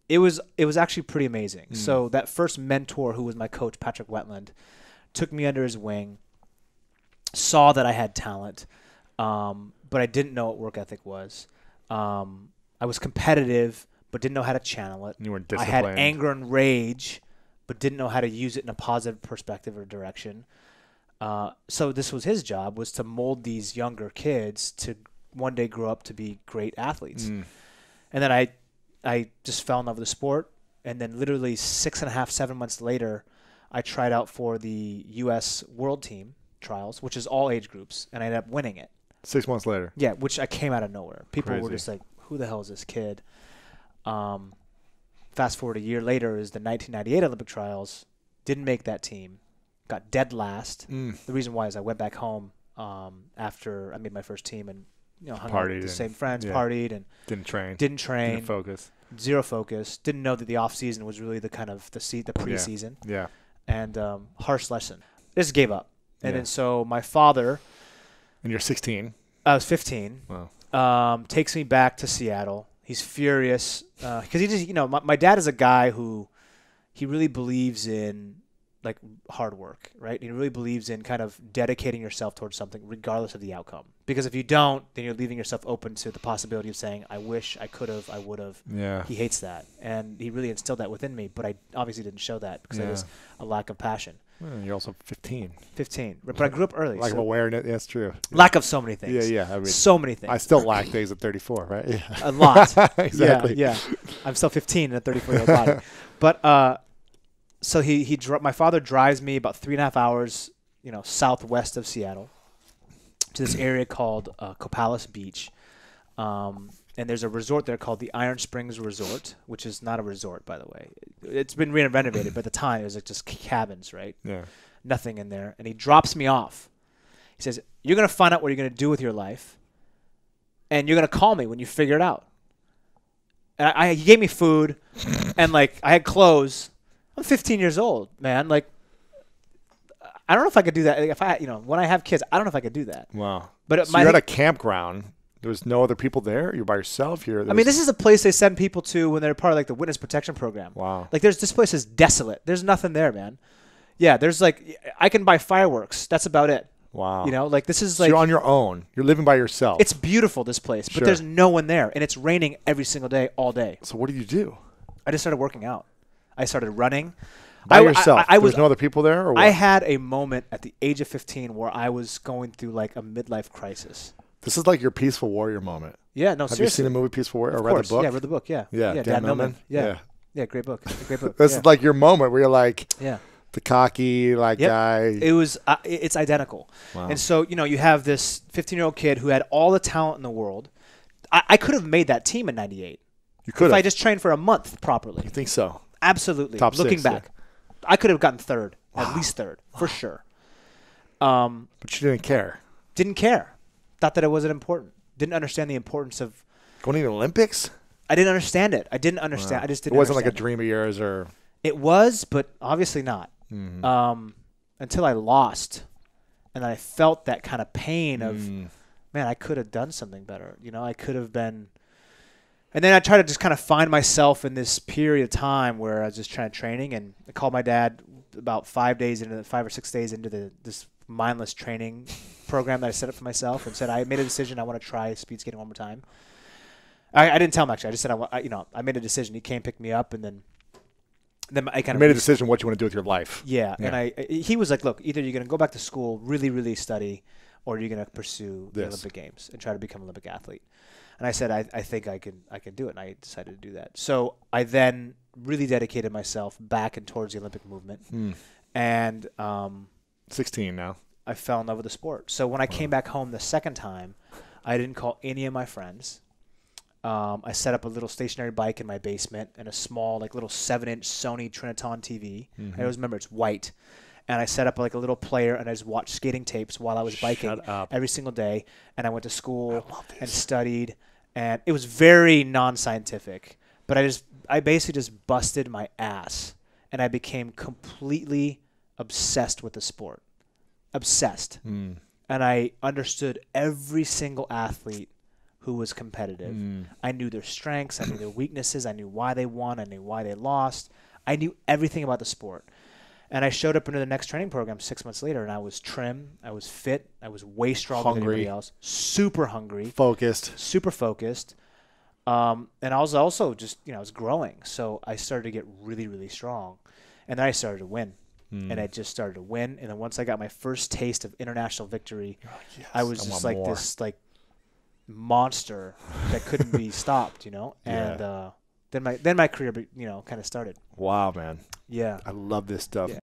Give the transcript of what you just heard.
It was actually pretty amazing. So that first mentor, who was my coach, Patrick Wetland, took me under his wing, saw that I had talent, but I didn't know what work ethic was. I was competitive, but didn't know how to channel it. You weren't I disciplined. had anger and rage, but didn't know how to use it in a positive perspective or direction. So this was his job, was to mold these younger kids to one day grow up to be great athletes. And then I just fell in love with the sport. And then literally 6.5, 7 months later, I tried out for the U.S. World Team trials, which is all age groups, and I ended up winning it. 6 months later. Yeah, which I came out of nowhere. People Crazy. were just like, who the hell is this kid? Fast forward a year later is the 1998 Olympic trials. Didn't make that team. Got dead last. The reason why is I went back home after I made my first team and hung out with the same friends, partied, and didn't train. Didn't focus. Zero focus. Didn't know that the off season was really the kind of the preseason. Yeah. And harsh lesson. Just gave up. And then so my father. And you're 16. I was 15. Wow. Takes me back to Seattle. He's furious because he just, my dad is a guy who he really believes in like hard work, right? He really believes in kind of dedicating yourself towards something regardless of the outcome. Because if you don't, then you're leaving yourself open to the possibility of saying, I wish I could have, I would have. Yeah. He hates that. And he really instilled that within me, but I obviously didn't show that because there was a lack of passion. Well, you're also 15. 15. But I grew up early. Lack of awareness. Yeah, that's true. Lack of so many things. Yeah. I mean, so many things. I still lack days at 34, right? Yeah. A lot. Exactly. Yeah. I'm still 15 in a 34-year-old body. But so my father drives me about 3.5 hours, southwest of Seattle to this area called Copalis Beach. And there's a resort there called the Iron Springs Resort, which is not a resort, by the way. It's been renovated, but at the time it was like just cabins, right? Yeah. Nothing in there. And he drops me off. He says, you're going to find out what you're going to do with your life, and you're going to call me when you figure it out. And he gave me food, and I had clothes. I'm 15 years old, man. I don't know if I could do that. If when I have kids, I don't know if I could do that. Wow. But so you're at a campground. There's no other people there. You're by yourself here. This is a place they send people to when they're part of the witness protection program. Wow. This place is desolate. There's nothing there, man. Yeah, there's I can buy fireworks. That's about it. Wow. This is so you're on your own. You're living by yourself. It's beautiful, this place, but there's no one there, and it's raining every single day, all day. So what do you do? I just started working out. I started running. By yourself? There's no other people there? Or what? I had a moment at the age of 15 where I was going through a midlife crisis. This is like your peaceful warrior moment. Yeah, no, Have seriously. you seen the movie Peaceful Warrior or read the book? Yeah, read the book, yeah. Yeah, Dan Millman. Yeah. Yeah, great book. Great book. This is like your moment where you're like the cocky guy. It was it's identical. Wow. And so, you have this 15-year-old kid who had all the talent in the world. I could have made that team in 98. You could have. If I just trained for a month properly. You think so? Absolutely. Top Looking 6, back. I could have gotten third, at least third, for sure. But you didn't care. Didn't care. Thought that it wasn't important. Didn't understand the importance of going to the Olympics. I didn't understand it. I didn't understand. Wow. I just didn't. It wasn't understand like a dream of yours, or it was, but obviously not. Mm-hmm. Until I lost, and I felt that kind of pain of, man, I could have done something better. I could have been. And then I tried to just kind of find myself in this period of time where I was just trying to training, and I called my dad about 5 or 6 days into this mindless training program that I set up for myself, and said I made a decision. I want to try speed skating one more time. I didn't tell him actually. I just said I made a decision. He came pick me up, and then I kind of made a decision what you want to do with your life. Yeah. And he was like, look, either you're going to go back to school, really, really study, or you're going to pursue the Olympic Games and try to become an Olympic athlete. And I said, I think I can do it, and I decided to do that. So I then really dedicated myself back and towards the Olympic movement, and 16 now. I fell in love with the sport. So when I came back home the second time, I didn't call any of my friends. I set up a little stationary bike in my basement and a small, little 7-inch Sony Triniton TV. I always remember it's white. And I set up a little player, and I just watched skating tapes while I was biking every single day. And I went to school and studied. And it was very non-scientific. But I basically just busted my ass, and I became completely obsessed with the sport. Obsessed. And I understood every single athlete who was competitive. I knew their strengths. I knew their weaknesses. I knew why they won. I knew why they lost. I knew everything about the sport. And I showed up into the next training program 6 months later, and I was trim. I was fit. I was way stronger than anybody else. Super hungry. Focused. Super focused. And I was also just, I was growing. So I started to get really, really strong. And then I started to win. And I just started to win. And then once I got my first taste of international victory, I was just like more. This like monster that couldn't be stopped, And then my career, kind of started. Wow, man. Yeah. I love this stuff. Yeah.